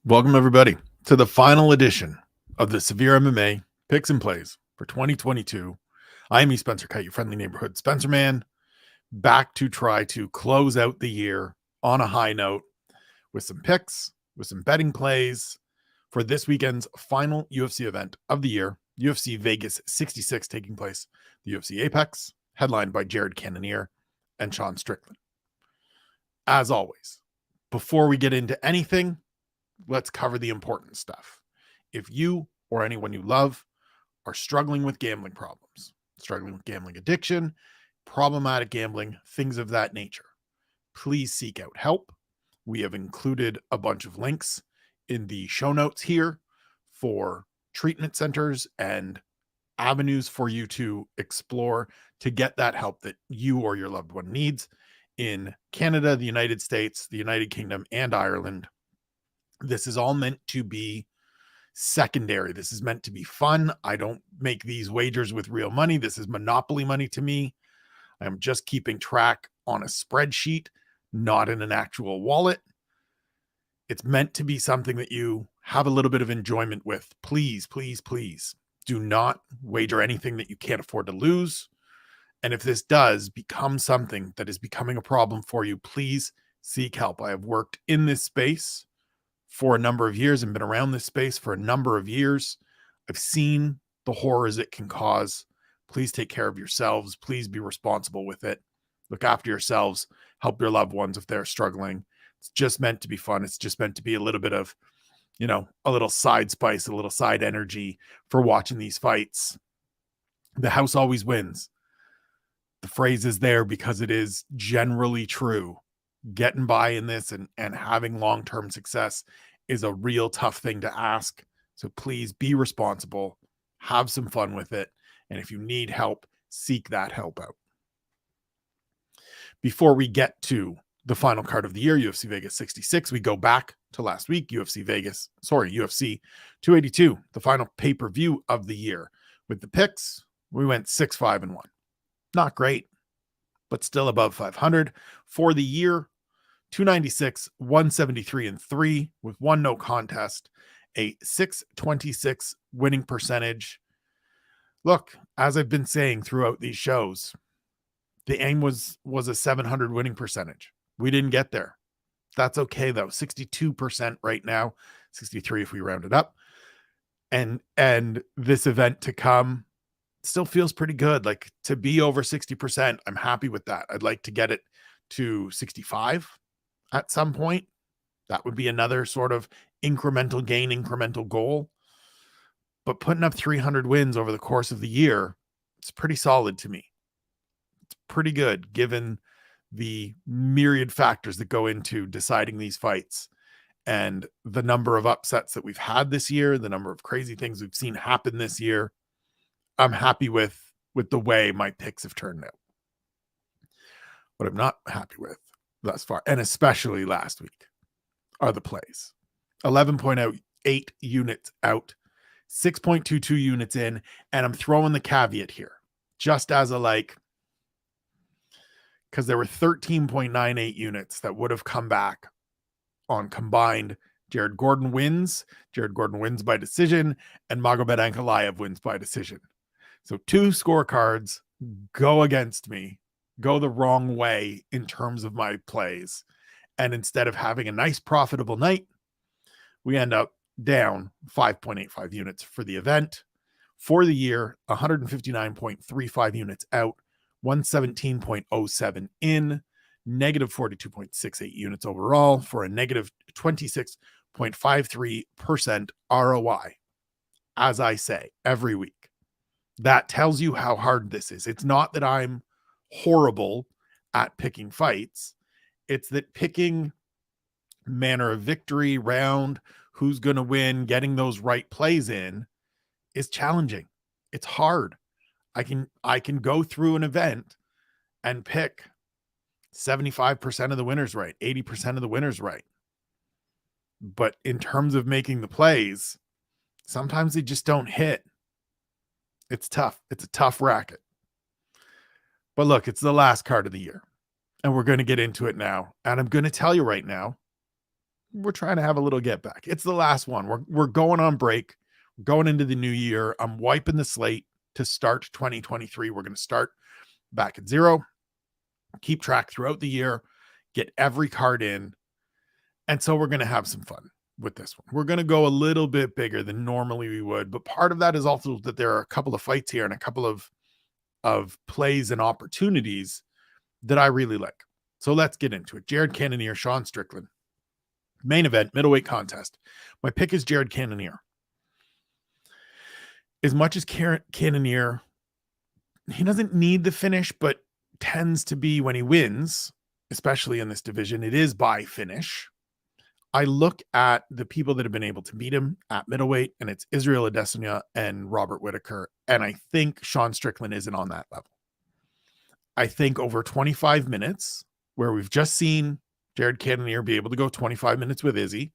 Welcome, everybody, to the final edition of the SevereMMA Picks and Plays for 2022. I am Spencer Kyte, your friendly neighborhood Spencer man, back to try to close out the year on a high note with some picks, with some betting plays for this weekend's final UFC event of the year, UFC Vegas 66, taking place the UFC Apex, headlined by Jared Cannonier and Sean Strickland. As always, before we get into anything, let's cover the important stuff. If you or anyone you love are struggling with gambling problems, struggling with gambling addiction, problematic gambling, things of that nature, please seek out help. We have included a bunch of links in the show notes here for treatment centers and avenues for you to explore to get that help that you or your loved one needs in Canada, the United States, the United Kingdom, and Ireland. This is all meant to be secondary. This is meant to be fun. I don't make these wagers with real money. This is monopoly money to me. I'm just keeping track on a spreadsheet, not in an actual wallet. It's meant to be something that you have a little bit of enjoyment with. Please, please, please do not wager anything that you can't afford to lose. And if this does become something that is becoming a problem for you, please seek help. I have worked in this space for a number of years and been around this space for a number of years. I've seen the horrors it can cause. Please take care of yourselves. Please be responsible with it. Look after yourselves. Help your loved ones if they're struggling. It's just meant to be fun. It's just meant to be a little bit of, a little side spice, a little side energy for watching these fights. The house always wins. The phrase is there because it is generally true. Getting by in this and having long-term success is a real tough thing to ask. So please be responsible, have some fun with it. And if you need help, seek that help out. Before we get to the final card of the year, UFC Vegas 66, we go back to last week, UFC 282, the final pay-per-view of the year. With the picks, we went 6-5-1. Not great, but still above 500. For the year, 296, 173-3 with one no contest, a 626 winning percentage. Look, as I've been saying throughout these shows, the aim was a 700 winning percentage. We didn't get there. That's okay though. 62% right now, 63 if we round it up. And this event to come still feels pretty good. Like, to be over 60%, I'm happy with that. I'd like to get it to 65 at some point. That would be another sort of incremental gain, incremental goal. But putting up 300 wins over the course of the year, it's pretty solid to me. It's pretty good given the myriad factors that go into deciding these fights and the number of upsets that we've had this year, the number of crazy things we've seen happen this year. I'm happy with the way my picks have turned out. What I'm not happy with thus far, and especially last week, are the plays. 11.8 units out, 6.22 units in, and I'm throwing the caveat here, just as a because there were 13.98 units that would have come back on combined Jared Gordon wins by decision, and Magomed Ankalaev wins by decision. So two scorecards go against me, go the wrong way in terms of my plays. And instead of having a nice profitable night, we end up down 5.85 units for the event. For the year, 159.35 units out, 117.07 in, negative 42.68 units overall for a negative 26.53% ROI. As I say every week, that tells you how hard this is. It's not that I'm horrible at picking fights. It's that picking manner of victory, round, who's going to win, getting those right plays in is challenging. It's hard. I can go through an event and pick 75% of the winners right, 80% of the winners right. But in terms of making the plays, sometimes they just don't hit. It's tough. It's a tough racket. But look, it's the last card of the year, and we're going to get into it now. And I'm going to tell you right now, we're trying to have a little get back. It's the last one. We're going on break. We're going into the new year. I'm wiping the slate to start 2023. We're going to start back at zero, keep track throughout the year, get every card in. And so we're going to have some fun with this one. We're going to go a little bit bigger than normally we would, but part of that is also that there are a couple of fights here and a couple of plays and opportunities that I really like. So let's get into it. Jared Cannonier, Sean Strickland. Main event, middleweight contest. My pick is Jared Cannonier. As much as Cannonier, he doesn't need the finish, but tends to be when he wins, especially in this division, it is by finish. I look at the people that have been able to beat him at middleweight, and it's Israel Adesanya and Robert Whittaker, and I think Sean Strickland isn't on that level. I think over 25 minutes, where we've just seen Jared Cannonier be able to go 25 minutes with Izzy.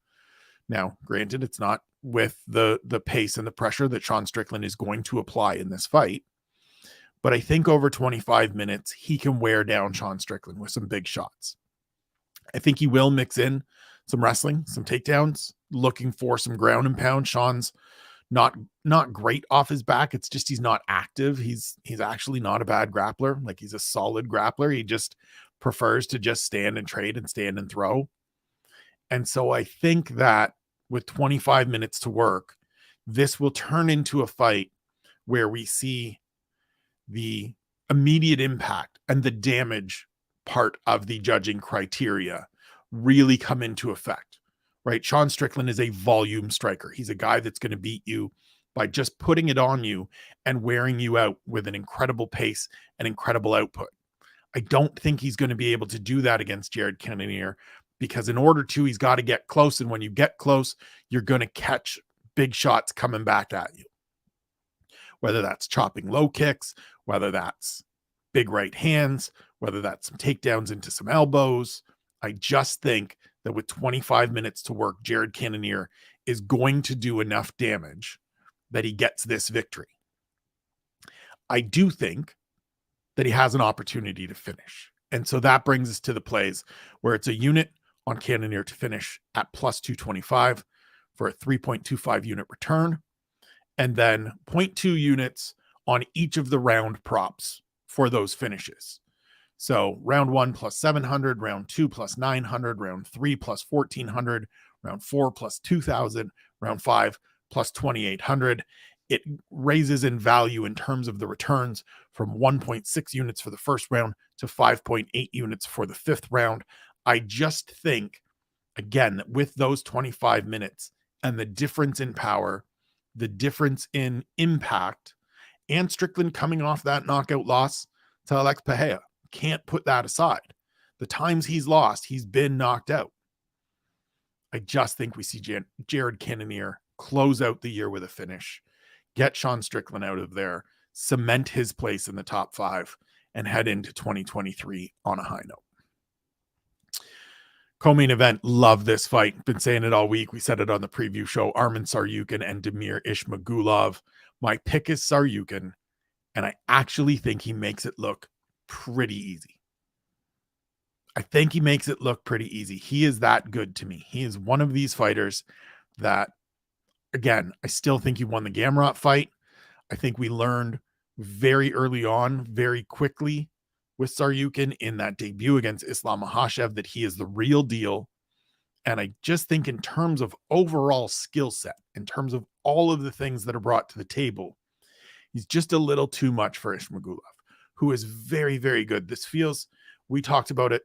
Now, granted, it's not with the pace and the pressure that Sean Strickland is going to apply in this fight, but I think over 25 minutes, he can wear down Sean Strickland with some big shots. I think he will mix in some wrestling, some takedowns, looking for some ground and pound. Sean's not great off his back. It's just he's not active. He's actually not a bad grappler. Like, he's a solid grappler. He just prefers to just stand and trade and stand and throw. And so I think that with 25 minutes to work, this will turn into a fight where we see the immediate impact and the damage part of the judging criteria really come into effect, right? Sean Strickland is a volume striker. He's a guy that's going to beat you by just putting it on you and wearing you out with an incredible pace and incredible output. I don't think he's going to be able to do that against Jared Cannonier, because in order to, he's got to get close. And when you get close, you're going to catch big shots coming back at you. Whether that's chopping low kicks, whether that's big right hands, whether that's some takedowns into some elbows. I just think that with 25 minutes to work, Jared Cannonier is going to do enough damage that he gets this victory. I do think that he has an opportunity to finish. And so that brings us to the plays where it's a unit on Cannonier to finish at plus 225 for a 3.25 unit return, and then 0.2 units on each of the round props for those finishes. So round 1 plus 700, round 2 plus 900, round 3 plus 1400, round 4 plus 2000, round 5 plus 2800. It raises in value in terms of the returns from 1.6 units for the first round to 5.8 units for the fifth round. I just think, again, that with those 25 minutes and the difference in power, the difference in impact, and Strickland coming off that knockout loss to Alex Pereira, can't put that aside. The times he's lost, he's been knocked out. I just think we see Jared Cannonier close out the year with a finish, get Sean Strickland out of there, cement his place in the top 5, and head into 2023 on a high note. Co-main event, love this fight. Been saying it all week. We said it on the preview show. Arman Tsarukyan and Damir Ismagulov. My pick is Tsarukyan, and I actually think he makes it look pretty easy. I think he makes it look pretty easy. He is that good to me. He is one of these fighters that, again, I still think he won the Gamrot fight. I think we learned very early on, very quickly with Tsarukyan in that debut against Islam Makhachev that he is the real deal. And I just think in terms of overall skill set, in terms of all of the things that are brought to the table, he's just a little too much for Ismagulov, who is very, very good. This feels, we talked about it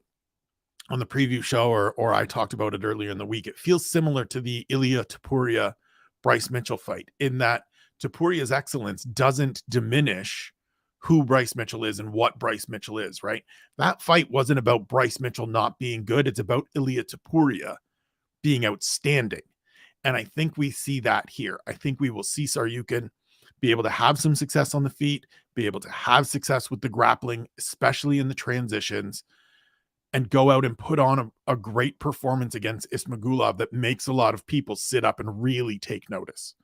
on the preview show, or I talked about it earlier in the week. It feels similar to the Ilia Topuria Bryce Mitchell fight, in that Topuria's excellence doesn't diminish who Bryce Mitchell is and what Bryce Mitchell is, right? That fight wasn't about Bryce Mitchell not being good. It's about Ilia Topuria being outstanding. And I think we see that here. I think we will see Tsarukyan be able to have some success on the feet, be able to have success with the grappling, especially in the transitions, and go out and put on a great performance against Ismagulov that makes a lot of people sit up and really take notice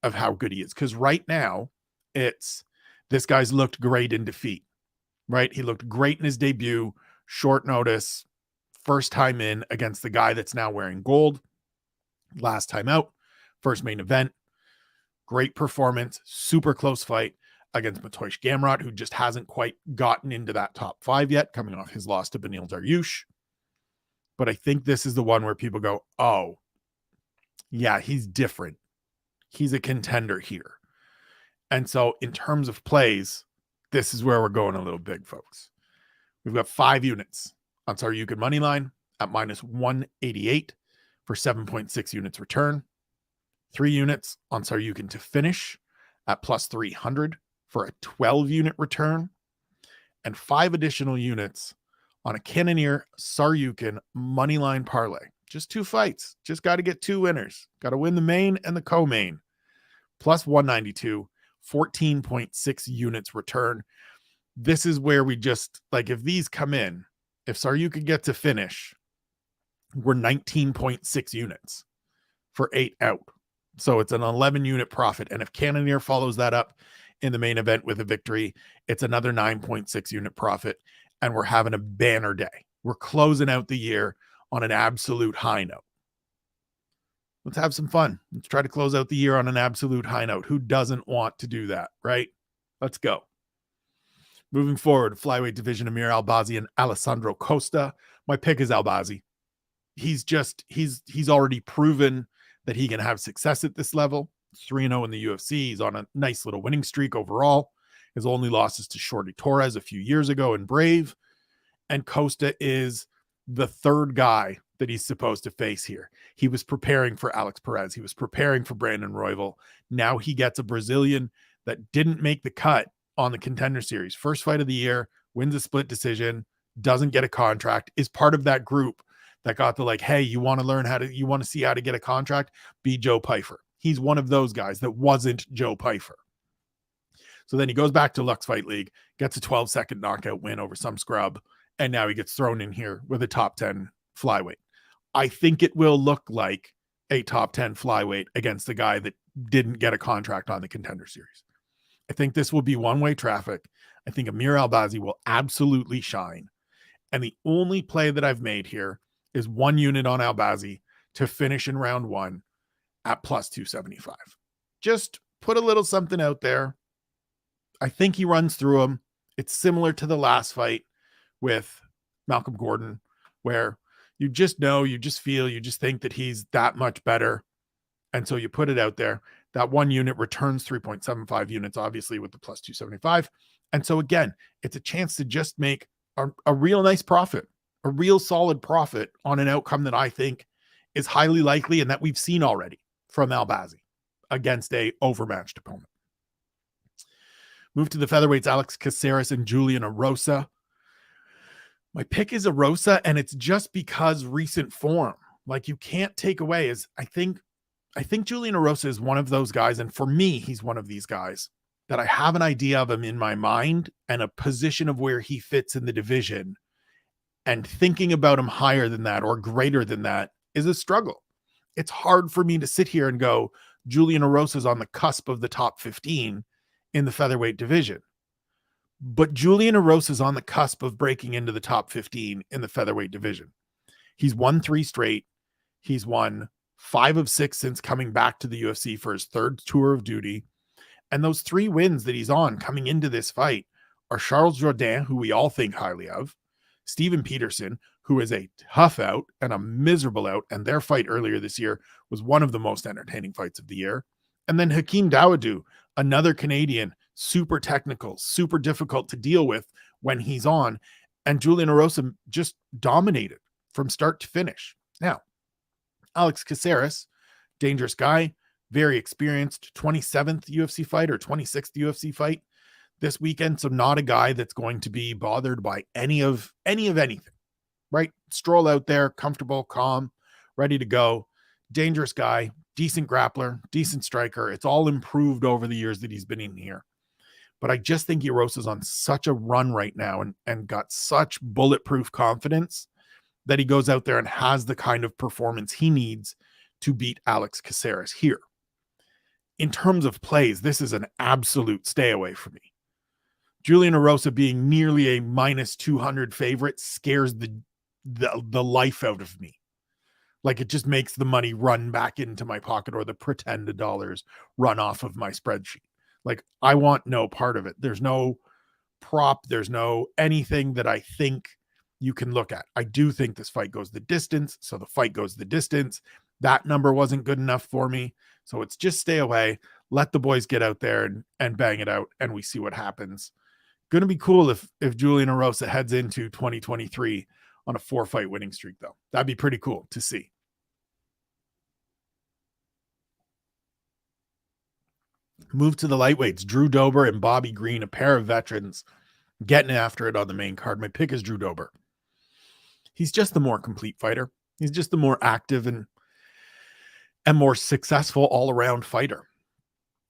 of how good he is. Because right now, it's, this guy's looked great in defeat, right? He looked great in his debut, short notice, first time in against the guy that's now wearing gold. last time out, first main event. Great performance, super close fight against Mateusz Gamrot, who just hasn't quite gotten into that top 5 yet, coming off his loss to Beneil Dariush. But I think this is the one where people go, oh, yeah, he's different. He's a contender here. And so in terms of plays, this is where we're going a little big, folks. We've got 5 units on Tsarukyan money line at minus 188 for 7.6 units return. 3 units on Tsarukyan to finish at plus 300 for a 12-unit return. And 5 additional units on a Cannonier Tsarukyan money line parlay. Just 2 fights. Just got to get 2 winners. Got to win the main and the co-main. Plus 192, 14.6 units return. This is where we just, like, if these come in, if Tsarukyan gets to finish, we're 19.6 units for 8 out. So it's an 11-unit profit. And if Cannonier follows that up in the main event with a victory, it's another 9.6 unit profit. And we're having a banner day. We're closing out the year on an absolute high note. Let's have some fun. Let's try to close out the year on an absolute high note. Who doesn't want to do that, right? Let's go. Moving forward, flyweight division, Amir Albazzi and Alessandro Costa. My pick is Albazzi. He's already proven that he can have success at this level. 3-0 in the UFC. He's on a nice little winning streak overall. His only losses to Shorty Torres a few years ago in Brave. And Costa is the 3rd guy that he's supposed to face here. He was preparing for Alex Perez. He was preparing for Brandon Royval. Now he gets a Brazilian that didn't make the cut on the Contender Series. First fight of the year, wins a split decision, doesn't get a contract, is part of that group that got the, like, hey, you want to see how to get a contract? Be Joe Pyfer. He's one of those guys that wasn't Joe Pyfer. So then he goes back to Lux Fight League, gets a 12-second knockout win over some scrub, and now he gets thrown in here with a top 10 flyweight. I think it will look like a top 10 flyweight against the guy that didn't get a contract on the Contender Series. I think this will be one-way traffic. I think Amir Albazzi will absolutely shine. And the only play that I've made here is 1 unit on Albazzi to finish in round 1 at plus 275. Just put a little something out there. I think he runs through him. It's similar to the last fight with Malcolm Gordon, where you just know, you just feel, you just think that he's that much better. And so you put it out there. That 1 unit returns 3.75 units, obviously, with the plus 275. And so again, it's a chance to just make a real nice profit, a real solid profit on an outcome that I think is highly likely and that we've seen already from Albazzi against a overmatched opponent. Move to the featherweights, Alex Caceres and Julian Erosa. My pick is Erosa, and it's just because recent form. Like, you can't take away is I think Julian Erosa is one of those guys, and for me, he's one of these guys that I have an idea of him in my mind and a position of where he fits in the division, and thinking about him higher than that or greater than that is a struggle. It's hard for me to sit here and go, Julian Erosa is on the cusp of the top 15 in the featherweight division. But Julian Erosa is on the cusp of breaking into the top 15 in the featherweight division. He's won 3 straight. He's won 5 of 6 since coming back to the UFC for his 3rd tour of duty. And those 3 wins that he's on coming into this fight are Charles Jourdain, who we all think highly of, Steven Peterson, who is a tough out and a miserable out, and their fight earlier this year was one of the most entertaining fights of the year. And then Hakeem Dawodu, another Canadian, super technical, super difficult to deal with when he's on. And Julian Erosa just dominated from start to finish. Now, Alex Caceres, dangerous guy, very experienced, 27th UFC fight or 26th UFC fight this weekend. So not a guy that's going to be bothered by any of anything, right? Stroll out there, comfortable, calm, ready to go. Dangerous guy, decent grappler, decent striker. It's all improved over the years that he's been in here. But I just think Erosa's on such a run right now and got such bulletproof confidence that he goes out there and has the kind of performance he needs to beat Alex Caceres here. In terms of plays, this is an absolute stay away for me. Julian Erosa being nearly a minus 200 favorite scares the life out of me. Like, it just makes the money run back into my pocket, or the pretended dollars run off of my spreadsheet. Like, I want no part of it. There's no prop. There's no anything that I think you can look at. I do think this fight goes the distance. So the fight goes the distance. That number wasn't good enough for me. So it's just stay away. Let the boys get out there and bang it out, and we see what happens. Going to be cool if Julian Erosa heads into 2023 on a 4-fight winning streak, though. That'd be pretty cool to see. Move to the lightweights. Drew Dober and Bobby Green, a pair of veterans, getting after it on the main card. My pick is Drew Dober. He's just the more complete fighter. He's just the more active and more successful all-around fighter.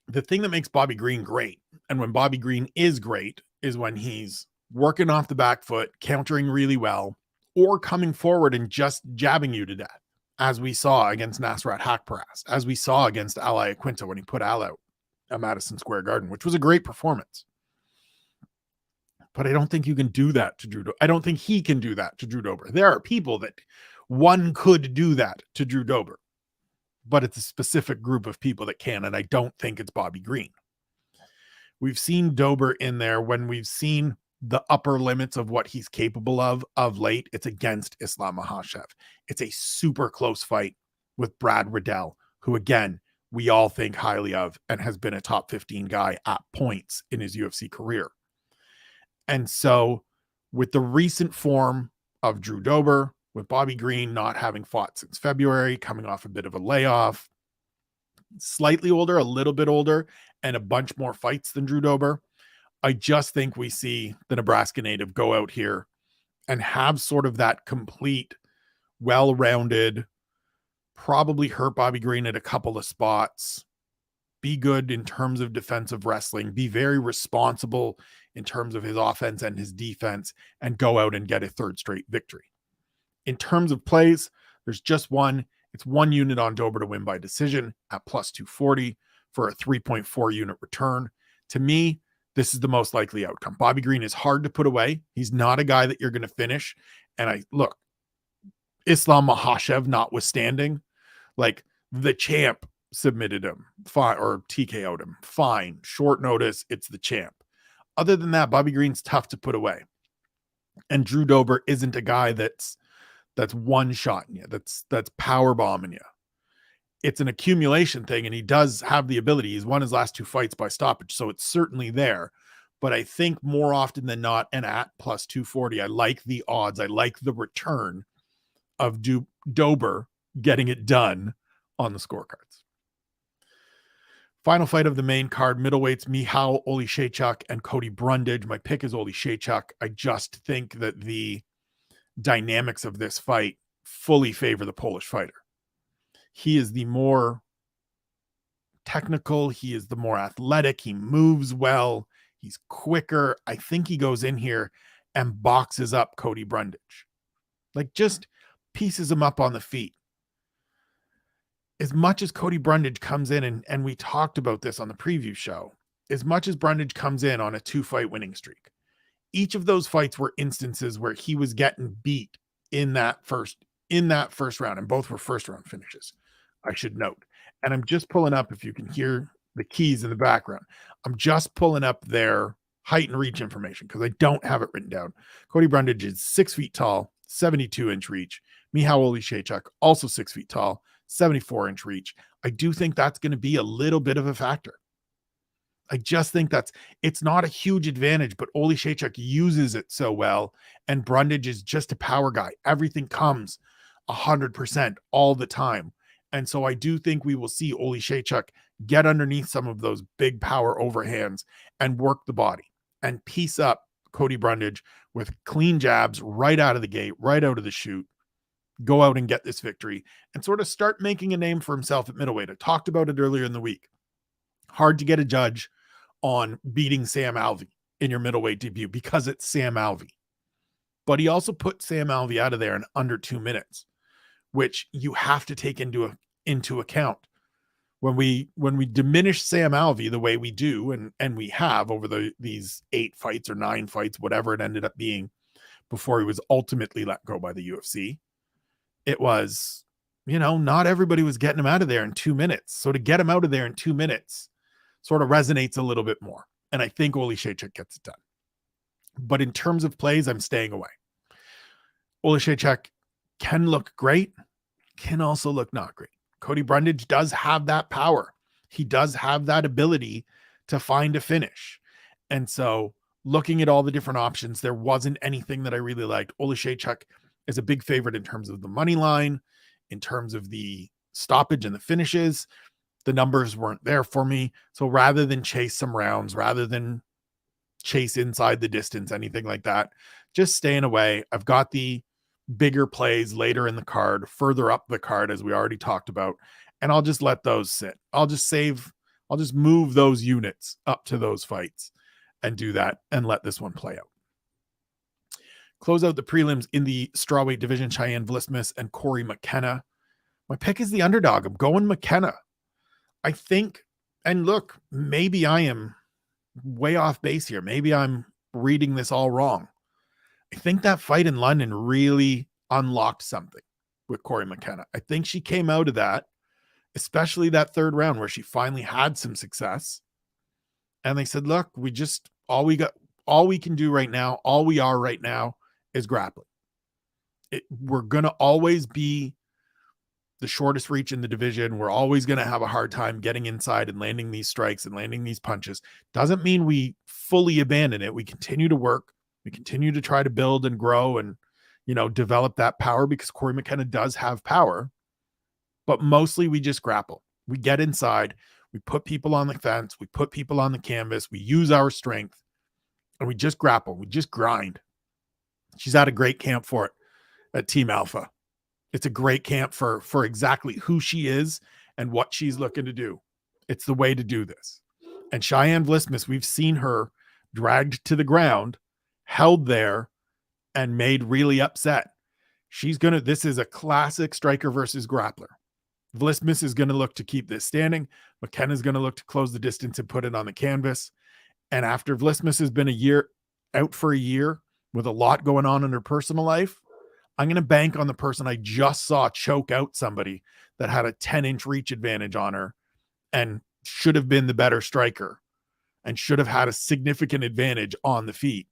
The thing that makes Bobby Green great, and when Bobby Green is great, is when he's working off the back foot, countering really well, or coming forward and just jabbing you to death, as we saw against Nasrat Haqparast, as we saw against Al Iaquinta when he put Al out at Madison Square Garden, which was a great performance. But I don't think you can do that to Drew Dober. I don't think he can do that to Drew Dober. There are people that one could do that to Drew Dober, but it's a specific group of people that can, and I don't think it's Bobby Green. We've seen Dober in there when we've seen the upper limits of what he's capable of late. It's against Islam Makhachev. It's a super close fight with Brad Riddell, who, again, we all think highly of and has been a top 15 guy at points in his UFC career. And so with the recent form of Drew Dober, with Bobby Green not having fought since February, coming off a bit of a layoff, slightly older, a little bit older, and a bunch more fights than Drew Dober, I just think we see the Nebraska native go out here and have sort of that complete, well-rounded, probably hurt Bobby Green at a couple of spots, be good in terms of defensive wrestling, be very responsible in terms of his offense and his defense, and go out and get a third straight victory. In terms of plays, there's just one. It's 1 unit on Dober to win by decision at plus 240 for a 3.4 unit return. To me, this is the most likely outcome. Bobby Green is hard to put away. He's not a guy that you're going to finish. And look, Islam Makhachev notwithstanding, like, the champ submitted him, fine, or TKO'd him, fine, short notice, it's the champ. Other than that, Bobby Green's tough to put away. And Drew Dober isn't a guy that's one-shotting you, that's power bombing you. It's an accumulation thing, and he does have the ability. He's won his last 2 fights by stoppage, so it's certainly there. But I think more often than not, and at plus 240, I like the odds. I like the return of Dober getting it done on the scorecards. Final fight of the main card, middleweights, Michał Oleksiejczuk and Cody Brundage. My pick is Oleksiejczuk. I just think that the dynamics of this fight fully favor the Polish fighter. He is the more technical. He is the more athletic. He moves well. He's quicker. I think he goes in here and boxes up Cody Brundage. Like, just pieces him up on the feet. As much as Cody Brundage comes in, and we talked about this on the preview show, as much as Brundage comes in on a 2-fight winning streak, each of those fights were instances where he was getting beat in that first round, and both were first round finishes, I should note. And I'm just pulling up, if you can hear the keys in the background, I'm just pulling up their height and reach information because I don't have it written down. Cody Brundage is 6 feet tall, 72-inch reach. Michał Oleksiejczuk, also 6 feet tall, 74-inch reach. I do think that's going to be a little bit of a factor. I just think it's not a huge advantage, but Oleksiejczuk uses it so well, and Brundage is just a power guy. Everything comes 100% all the time. And so I do think we will see Oleksiejczuk get underneath some of those big power overhands and work the body and piece up Cody Brundage with clean jabs right out of the gate, right out of the chute, go out and get this victory and sort of start making a name for himself at middleweight. I talked about it earlier in the week. Hard to get a judge on beating Sam Alvey in your middleweight debut because it's Sam Alvey. But he also put Sam Alvey out of there in under 2 minutes, which you have to take into account. When we diminish Sam Alvey the way we do, and we have over these 8 fights or 9 fights, whatever it ended up being, before he was ultimately let go by the UFC, it was not everybody was getting him out of there in 2 minutes. So to get him out of there in 2 minutes sort of resonates a little bit more. And I think Oleksiejczuk gets it done. But in terms of plays, I'm staying away. Oleksiejczuk can look great, can also look not great. Cody Brundage does have that power. He does have that ability to find a finish. And so looking at all the different options, there wasn't anything that I really liked. Oleksiejczuk is a big favorite in terms of the money line, in terms of the stoppage and the finishes. The numbers weren't there for me. So rather than chase some rounds, rather than chase inside the distance, anything like that, just staying away. I've got the bigger plays later in the card, further up the card, as we already talked about, and I'll just let those sit. I'll just move those units up to those fights and do that and let this one play out. Close out the prelims in the strawweight division, Cheyenne Vlismas and Corey McKenna. My pick is the underdog. I'm going McKenna. I think, and look, maybe I am way off base here. Maybe I'm reading this all wrong. I think that fight in London really unlocked something with Corey McKenna. I think she came out of that, especially that third round where she finally had some success. And they said, look, all we can do right now, all we are right now is grappling. We're going to always be the shortest reach in the division. We're always going to have a hard time getting inside and landing these strikes and landing these punches. Doesn't mean we fully abandon it. We continue to work. We continue to try to build and grow and, develop that power, because Corey McKenna does have power, but mostly we just grapple. We get inside, we put people on the fence, we put people on the canvas, we use our strength, and we just grapple. We just grind. She's at a great camp for it at Team Alpha. It's a great camp for exactly who she is and what she's looking to do. It's the way to do this. And Cheyenne Vlismas, we've seen her dragged to the ground, held there, and made really upset. This is a classic striker versus grappler. Vlismas is going to look to keep this standing. McKenna's going to look to close the distance and put it on the canvas. And after Vlismas has been out for a year with a lot going on in her personal life, I'm going to bank on the person I just saw choke out somebody that had a 10-inch reach advantage on her and should have been the better striker and should have had a significant advantage on the feet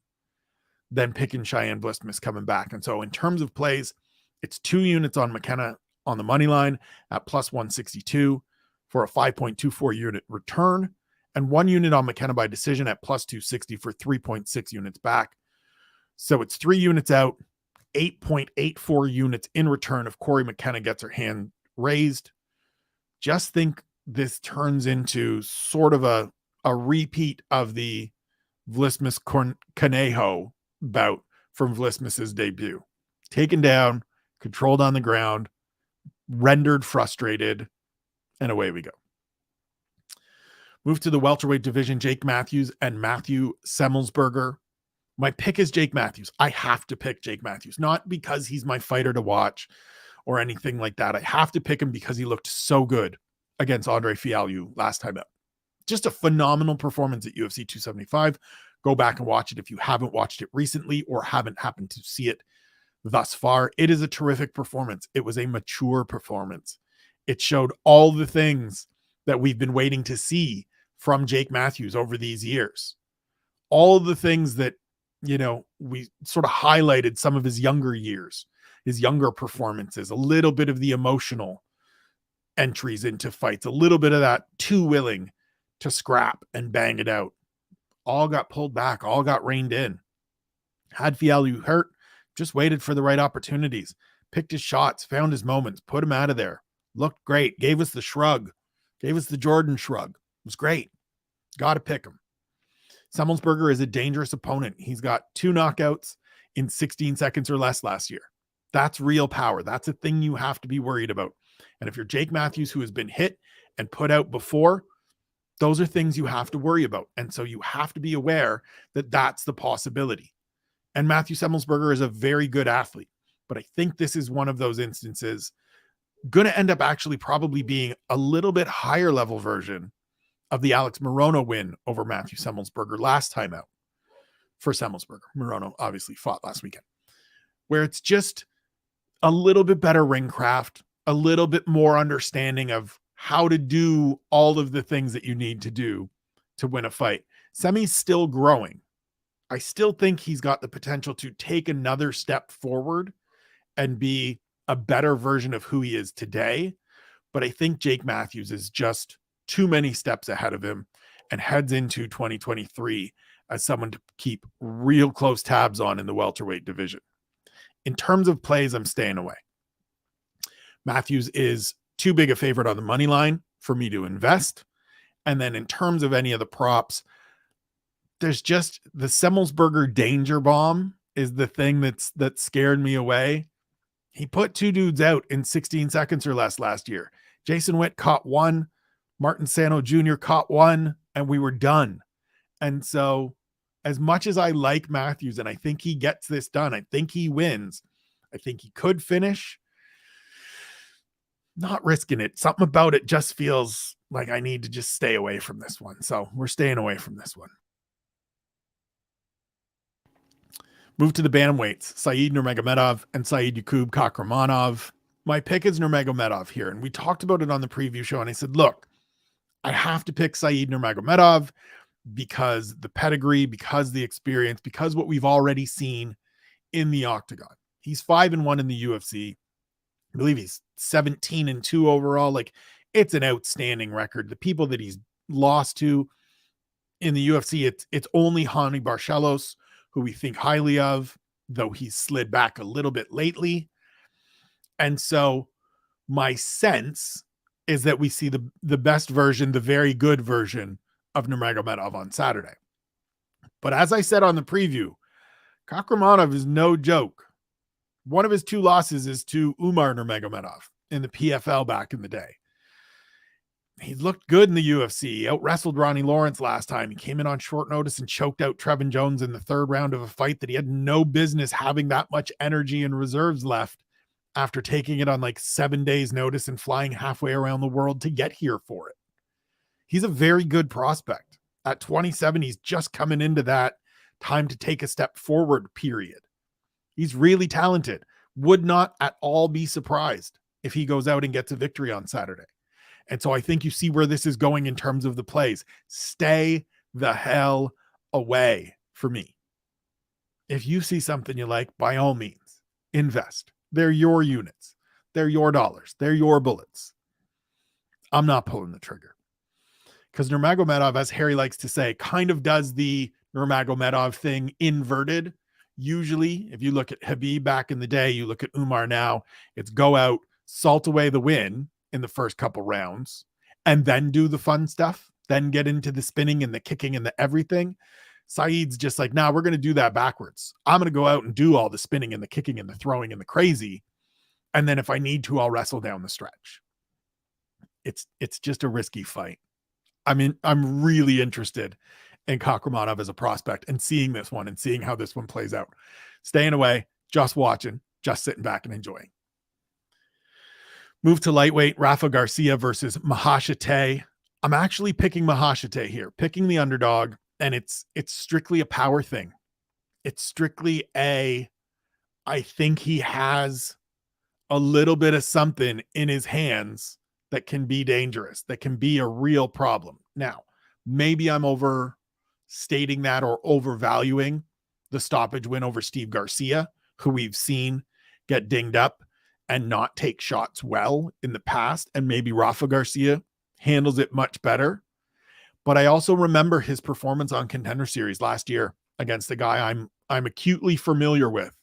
than picking Cheyenne Vlismas coming back. And so in terms of plays, it's 2 units on McKenna on the money line at plus 162 for a 5.24 unit return, and 1 unit on McKenna by decision at plus 260 for 3.6 units back. So it's 3 units out, 8.84 units in return if Corey McKenna gets her hand raised. Just think this turns into sort of a repeat of the Vlismas Conejo bout from Vlismas's debut. Taken down, controlled on the ground, rendered frustrated, and away we go. Move to the welterweight division, Jake Matthews and Matthew Semelsberger. My pick is Jake Matthews. I have to pick Jake Matthews, not because he's my fighter to watch or anything like that. I have to pick him because he looked so good against Andre Fialho last time out. Just a phenomenal performance at UFC 275. Go back and watch it if you haven't watched it recently or haven't happened to see it thus far. It is a terrific performance. It was a mature performance. It showed all the things that we've been waiting to see from Jake Matthews over these years. All of the things that, we sort of highlighted some of his younger years, his younger performances, a little bit of the emotional entries into fights, a little bit of that too willing to scrap and bang it out. All got pulled back, all got reined in. Had Fialho hurt, just waited for the right opportunities, picked his shots, found his moments, put him out of there. Looked great, gave us the shrug, gave us the Jordan shrug. It was great. Got to pick him. Semelsberger is a dangerous opponent. He's got 2 knockouts in 16 seconds or less last year. That's real power. That's a thing you have to be worried about. And if you're Jake Matthews, who has been hit and put out before, those are things you have to worry about. And so you have to be aware that that's the possibility. And Matthew Semelsberger is a very good athlete. But I think this is one of those instances going to end up actually probably being a little bit higher level version of the Alex Morono win over Matthew Semelsberger last time out for Semelsberger. Morono obviously fought last weekend, where it's just a little bit better ring craft, a little bit more understanding of how to do all of the things that you need to do to win a fight. Semi's still growing. I still think he's got the potential to take another step forward and be a better version of who he is today. But I think Jake Matthews is just too many steps ahead of him and heads into 2023 as someone to keep real close tabs on in the welterweight division. In terms of plays, I'm staying away. Matthews is too big a favorite on the money line for me to invest. And then in terms of any of the props, there's just the Semelsberger danger bomb is the thing that scared me away. He put two dudes out in 16 seconds or less last year. Jason Witt caught one, Martin Sano Jr. caught one, and we were done. And so as much as I like Matthews and I think he gets this done, I think he wins, I think he could finish. Not risking it. Something about it just feels like I need to just stay away from this one. So we're staying away from this one. Move to the bantamweights, Said Nurmagomedov and Said Yakub Kakhramonov. My pick is Nurmagomedov here. And we talked about it on the preview show. And I said, look, I have to pick Said Nurmagomedov because the pedigree, because the experience, because what we've already seen in the octagon. He's 5-1 in the UFC. I believe he's 17-2 overall. Like, it's an outstanding record. The people that he's lost to in the UFC, it's only Hani Barcelos, who we think highly of, though he's slid back a little bit lately. And so my sense is that we see the best version, the very good version of Nurmagomedov on Saturday. But as I said on the preview, Kakhramonov is no joke. One of his two losses is to Umar Nurmagomedov in the PFL back in the day. He looked good in the UFC. He out-wrestled Ronnie Lawrence last time. He came in on short notice and choked out Trevin Jones in the third round of a fight that he had no business having that much energy and reserves left after taking it on like 7 days notice and flying halfway around the world to get here for it. He's a very good prospect. At 27, he's just coming into that time to take a step forward period. He's really talented. Would not at all be surprised if he goes out and gets a victory on Saturday. And so I think you see where this is going in terms of the plays. Stay the hell away for me. If you see something you like, by all means, invest. They're your units. They're your dollars. They're your bullets. I'm not pulling the trigger. Because Nurmagomedov, as Harry likes to say, kind of does the Nurmagomedov thing inverted. Usually, if you look at Khabib back in the day, you look at Umar now, it's go out, salt away the win in the first couple rounds, and then do the fun stuff, then get into the spinning and the kicking and the everything. Saeed's just like, nah, we're going to do that backwards. I'm going to go out and do all the spinning and the kicking and the throwing and the crazy. And then if I need to, I'll wrestle down the stretch. It's just a risky fight. I mean, I'm really interested in Kakhramonov as a prospect and seeing this one and seeing how this one plays out. Staying away, just watching, just sitting back and enjoying. Move to lightweight, Rafa Garcia versus Maheshate. I'm actually picking Maheshate here, picking the underdog, and it's strictly a power thing. It's strictly I think he has a little bit of something in his hands that can be dangerous, that can be a real problem. Now, maybe I'm overstating that or overvaluing the stoppage win over Steve Garcia, who we've seen get dinged up and not take shots well in the past. And maybe Rafa Garcia handles it much better. But I also remember his performance on Contender Series last year against the guy I'm acutely familiar with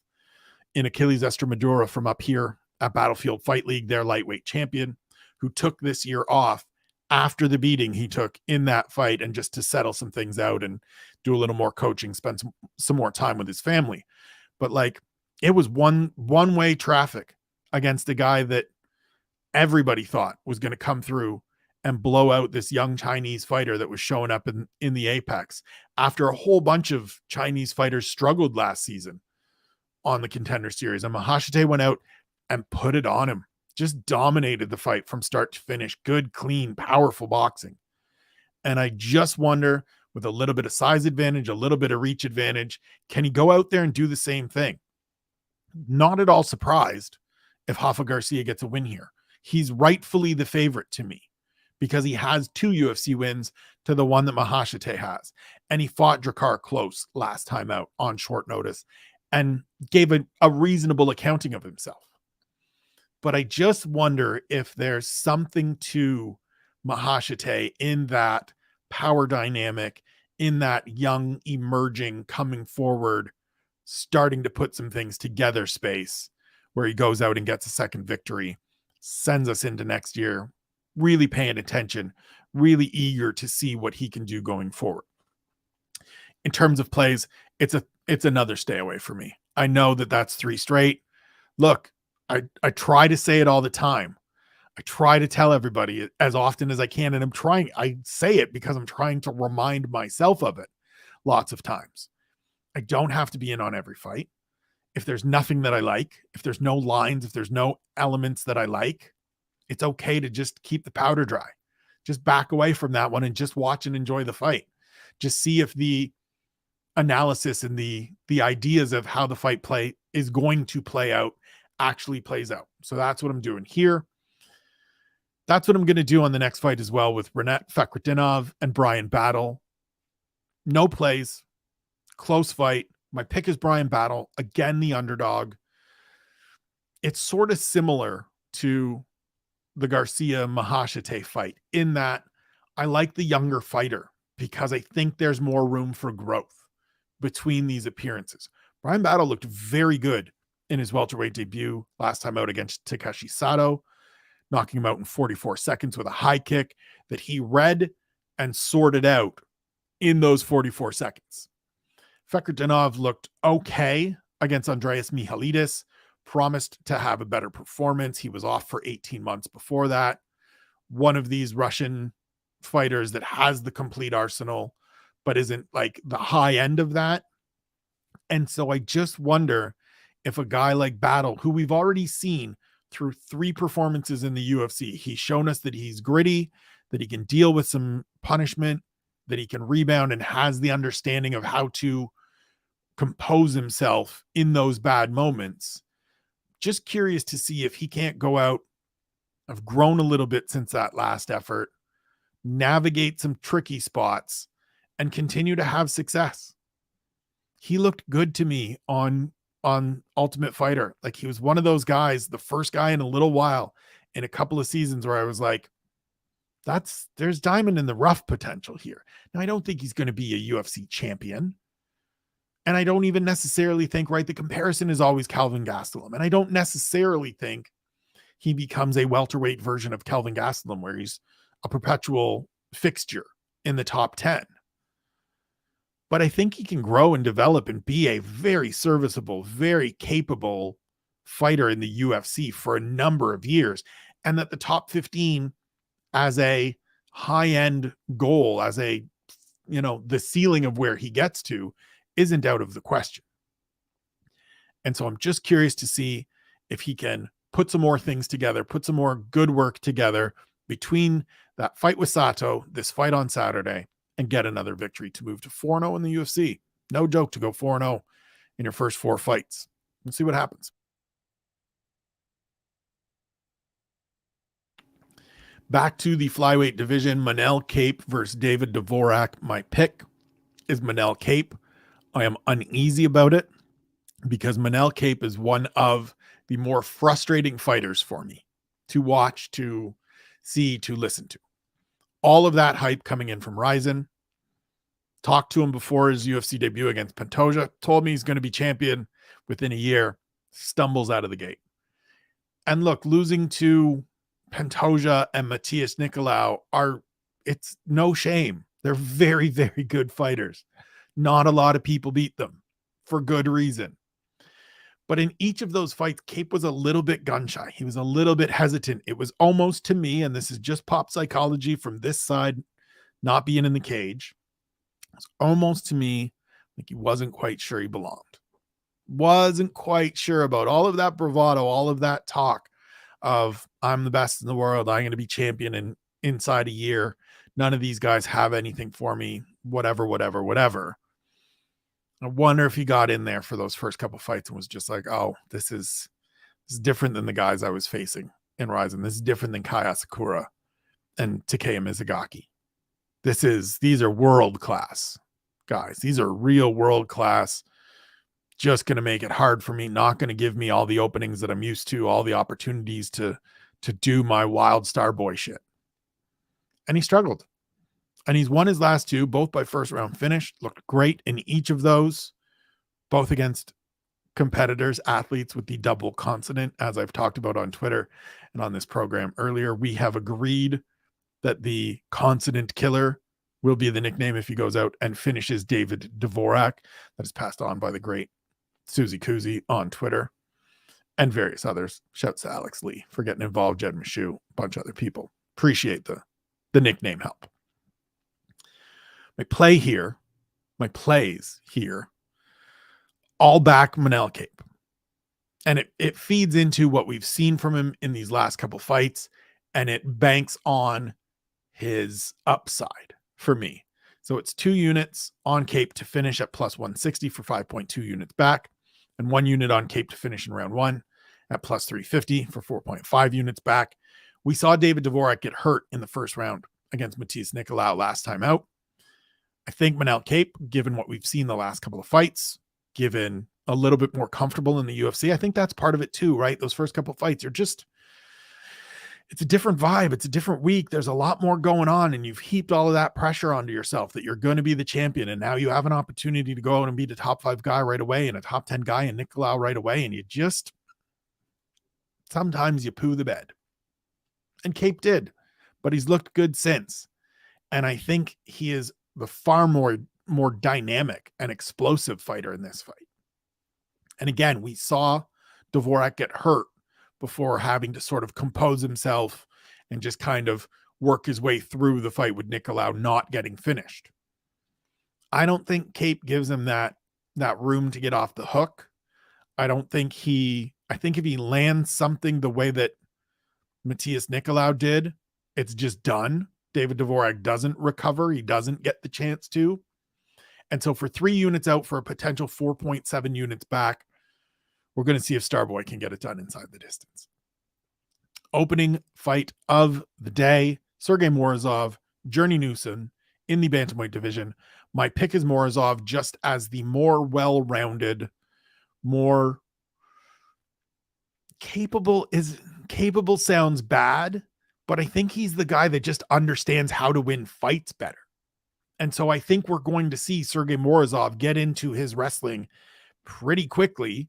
in Achilles Estremadura from up here at Battlefield Fight League, their lightweight champion, who took this year off after the beating he took in that fight and just to settle some things out and do a little more coaching, spend some more time with his family. But like, it was one-way traffic against a guy that everybody thought was going to come through and blow out this young Chinese fighter that was showing up in the Apex after a whole bunch of Chinese fighters struggled last season on the Contender Series. And Maheshate went out and put it on him, just dominated the fight from start to finish. Good, clean, powerful boxing. And I just wonder, with a little bit of size advantage, a little bit of reach advantage, can he go out there and do the same thing? Not at all surprised if Rafa Garcia gets a win here. He's rightfully the favorite to me because he has 2 UFC wins to the one that Maheshate has. And he fought Dvorak close last time out on short notice and gave a reasonable accounting of himself. But I just wonder if there's something to Maheshate in that power dynamic, in that young, emerging, coming forward, starting to put some things together space where he goes out and gets a second victory, sends us into next year, really paying attention, really eager to see what he can do going forward. In terms of plays, it's another stay away for me. I know that that's 3 straight. Look, I try to say it all the time. I try to tell everybody as often as I can, and I say it because I'm trying to remind myself of it lots of times. I don't have to be in on every fight. If there's nothing that I like, if there's no lines, if there's no elements that I like, it's okay to just keep the powder dry. Just back away from that one and just watch and enjoy the fight. Just see if the analysis and the ideas of how the fight play is going to play out actually plays out. So that's what I'm doing here. That's what I'm going to do on the next fight as well with Fakhretdinov and Bryan Battle. No plays, close fight. My pick is Bryan Battle. Again, the underdog. It's sort of similar to the Garcia Maheshate fight in that I like the younger fighter because I think there's more room for growth between these appearances. Bryan Battle looked very good in his welterweight debut last time out against Takeshi Sato, knocking him out in 44 seconds with a high kick that he read and sorted out in those 44 seconds. Fakhretdinov looked okay against Andreas Mihalidis, promised to have a better performance. He was off for 18 months before that. One of these Russian fighters that has the complete arsenal, but isn't like the high end of that. And so I just wonder if a guy like Battle, who we've already seen through 3 performances in the UFC, he's shown us that he's gritty, that he can deal with some punishment, that he can rebound and has the understanding of how to compose himself in those bad moments. Just curious to see if he can't go out. I've grown a little bit since that last effort, navigate some tricky spots, and continue to have success. He looked good to me on Ultimate Fighter. Like he was one of those guys, the first guy in a little while, in a couple of seasons where I was like, there's diamond in the rough potential here. Now, I don't think he's going to be a UFC champion. And I don't even necessarily think, the comparison is always Kelvin Gastelum. And I don't necessarily think he becomes a welterweight version of Kelvin Gastelum where he's a perpetual fixture in the top 10. But I think he can grow and develop and be a very serviceable, very capable fighter in the UFC for a number of years. And that the top 15 as a high-end goal, as the ceiling of where he gets to, isn't out of the question. And so I'm just curious to see if he can put some more things together, put some more good work together between that fight with Sato, this fight on Saturday, and get another victory to move to 4-0 in the UFC. No joke to go 4-0 in your first 4 fights. We'll see what happens. Back to the flyweight division, Manel Kape versus David Dvorak. My pick is Manel Kape. I am uneasy about it because Manel Kape is one of the more frustrating fighters for me to watch, to see, to listen to. All of that hype coming in from Rizin. Talked to him before his UFC debut against Pantoja. Told me he's going to be champion within a year. Stumbles out of the gate. And look, losing to Pantoja and Matthias Nicolau it's no shame. They're very, very good fighters. Not a lot of people beat them for good reason. But in each of those fights, Kape was a little bit gun shy. He was a little bit hesitant. It was almost, to me, and this is just pop psychology from this side, not being in the cage, it's almost to me like he wasn't quite sure he belonged. Wasn't quite sure about all of that bravado, all of that talk of I'm the best in the world, I'm going to be champion in inside a year. None of these guys have anything for me, whatever. I wonder if he got in there for those first couple fights and was just like, oh, this is different than the guys I was facing in Ryzen. This is different than Kai Asakura and Takeya Mizugaki. These are world-class guys. These are real world-class. Just going to make it hard for me, not going to give me all the openings that I'm used to, all the opportunities to do my wild star boy shit. And he struggled. And he's won his last two, both by first round finish. Looked great in each of those, both against competitors, athletes with the double consonant, as I've talked about on Twitter and on this program earlier. We have agreed that the consonant killer will be the nickname if he goes out and finishes David Dvorak. That is passed on by the great Susie Kuzi on Twitter and various others. Shouts to Alex Lee for getting involved, Jed Michoud, a bunch of other people. Appreciate the nickname help. My plays here, all back Manel Cape. And it feeds into what we've seen from him in these last couple fights, and it banks on his upside for me. So it's 2 units on Cape to finish at plus 160 for 5.2 units back, and 1 unit on Cape to finish in round 1 at plus 350 for 4.5 units back. We saw David Dvorak get hurt in the first round against Matthias Nicolau last time out. I think Manel Cape, given what we've seen the last couple of fights, given a little bit more comfortable in the UFC, I think that's part of it too, right? Those first couple of fights are just, it's a different vibe. It's a different week. There's a lot more going on, and you've heaped all of that pressure onto yourself that you're going to be the champion. And now you have an opportunity to go out and be the top 5 guy right away and a top 10 guy in Nicolau right away. And you just, sometimes you poo the bed. And Cape did, but he's looked good since. And I think he is the far more dynamic and explosive fighter in this fight. And again, we saw Dvorak get hurt before having to sort of compose himself and just kind of work his way through the fight with Nicolau not getting finished. I don't think Cape gives him that room to get off the hook. I think if he lands something the way that Matthias Nicolau did, it's just done. David Dvorak doesn't recover. He doesn't get the chance to. And so for 3 units out for a potential 4.7 units back, we're going to see if Starboy can get it done inside the distance. Opening fight of the day, Sergey Morozov, Journey Newson in the bantamweight division. My pick is Morozov just as the more well-rounded, more capable sounds bad, but I think he's the guy that just understands how to win fights better. And so I think we're going to see Sergey Morozov get into his wrestling pretty quickly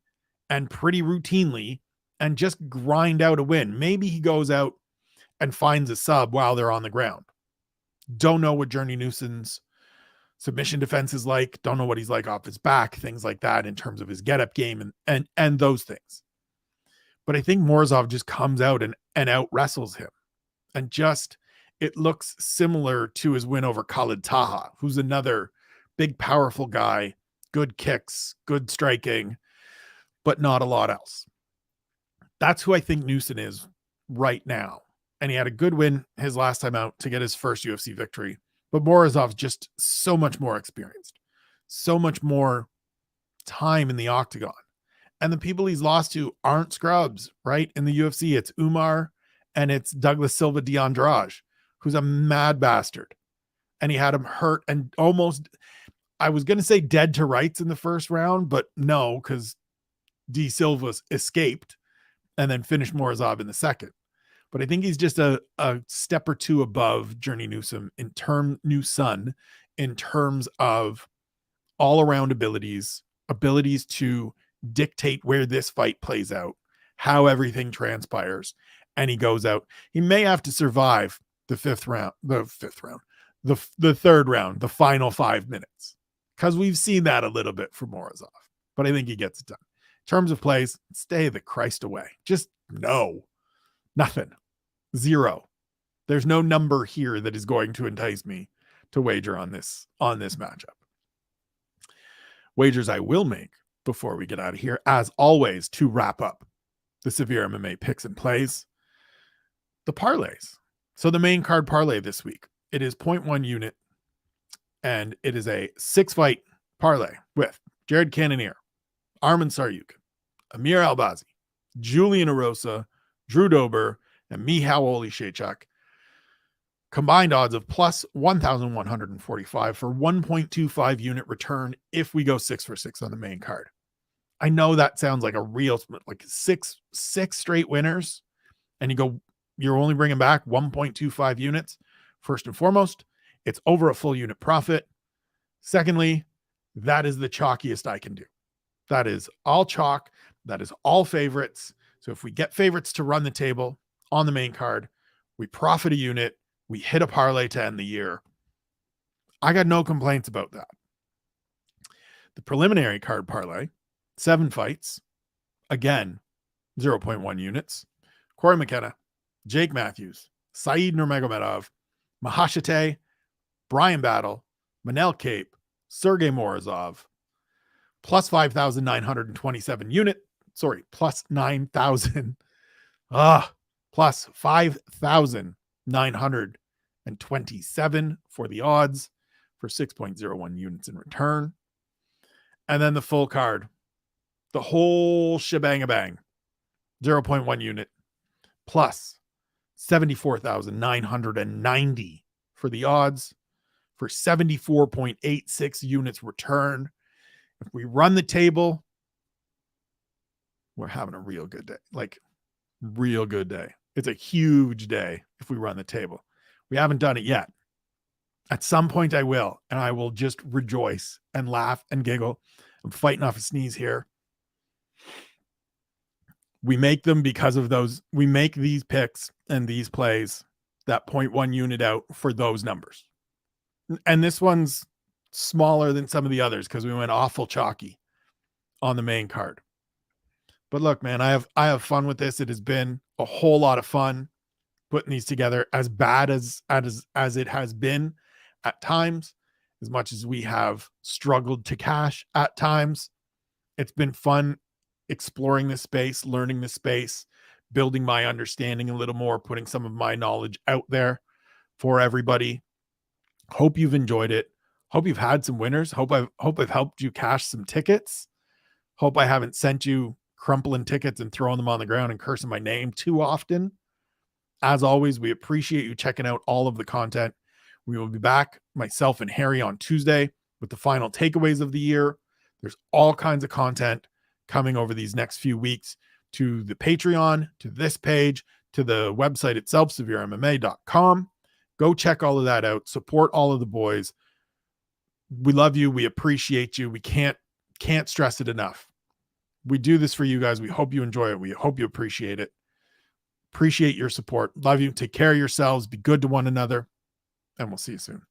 and pretty routinely and just grind out a win. Maybe he goes out and finds a sub while they're on the ground. Don't know what Journey Newson's submission defense is like. Don't know what he's like off his back, things like that in terms of his get-up game and those things. But I think Morozov just comes out and out wrestles him. And just, it looks similar to his win over Khalid Taha, who's another big, powerful guy, good kicks, good striking, but not a lot else. That's who I think Newson is right now. And he had a good win his last time out to get his first UFC victory. But Morozov's just so much more experienced, so much more time in the octagon. And the people he's lost to aren't scrubs, right? In the UFC, it's Umar and it's Douglas Silva de Andrade, who's a mad bastard. And he had him hurt and almost, I was going to say dead to rights in the first round, but no, because De Silva escaped and then finished Morozov in the second. But I think he's just a step or two above Journey Newson in terms of all-around abilities to dictate where this fight plays out, how everything transpires, and he goes out. He may have to survive the third round, the final 5 minutes, because we've seen that a little bit for Morozov, but I think he gets it done. In terms of plays, stay the Christ away. Just nothing. 0. There's no number here that is going to entice me to wager on this matchup. Wagers I will make before we get out of here, as always, to wrap up the SevereMMA picks and plays, the parlays. So the main card parlay this week, it is 0.1 unit, and it is a 6-fight parlay with Jared Cannonier, Arman Tsarukyan, Amir Albazzi, Julian Erosa, Drew Dober, and Michał Oleksiejczuk. Combined odds of plus 1,145 for 1.25 unit return if we go 6 for 6 on the main card. I know that sounds like a real, like six straight winners, and you're only bringing back 1.25 units. First and foremost, it's over a full unit profit. Secondly, that is the chalkiest I can do. That is all chalk. That is all favorites. So if we get favorites to run the table on the main card, we profit a unit, we hit a parlay to end the year. I got no complaints about that. The preliminary card parlay, 7 fights, again, 0.1 units. Corey McKenna, Jake Matthews, Said Nurmagomedov, Maheshate, Brian Battle, Manel Cape, Sergey Morozov, plus 5,927 unit. Sorry, plus 9,000. Plus 5,927 for the odds for 6.01 units in return. And then the full card, the whole shebang-a-bang, 0.1 unit plus 74,990 for the odds for 74.86 units return. If we run the table, we're having a real good day. Like, real good day. It's a huge day if we run the table. We haven't done it yet. At some point I will, and I will just rejoice and laugh and giggle. I'm fighting off a sneeze here. We make them because of those. We make these picks and these plays that 0.1 unit out for those numbers. And this one's smaller than some of the others because we went awful chalky on the main card. But look, man, I have fun with this. It has been a whole lot of fun putting these together, as bad as it has been at times, as much as we have struggled to cash at times. It's been fun exploring this space, learning this space, building my understanding a little more, putting some of my knowledge out there for everybody. Hope you've enjoyed it. Hope you've had some winners. Hope I've helped you cash some tickets. Hope I haven't sent you crumpling tickets and throwing them on the ground and cursing my name too often. As always, we appreciate you checking out all of the content. We will be back, myself and Harry, on Tuesday with the final takeaways of the year. There's all kinds of content coming over these next few weeks to the Patreon, to this page, to the website itself, SevereMMA.com. Go check all of that out. Support all of the boys. We love you. We appreciate you. We can't stress it enough. We do this for you guys. We hope you enjoy it. We hope you appreciate it. Appreciate your support. Love you. Take care of yourselves. Be good to one another. And we'll see you soon.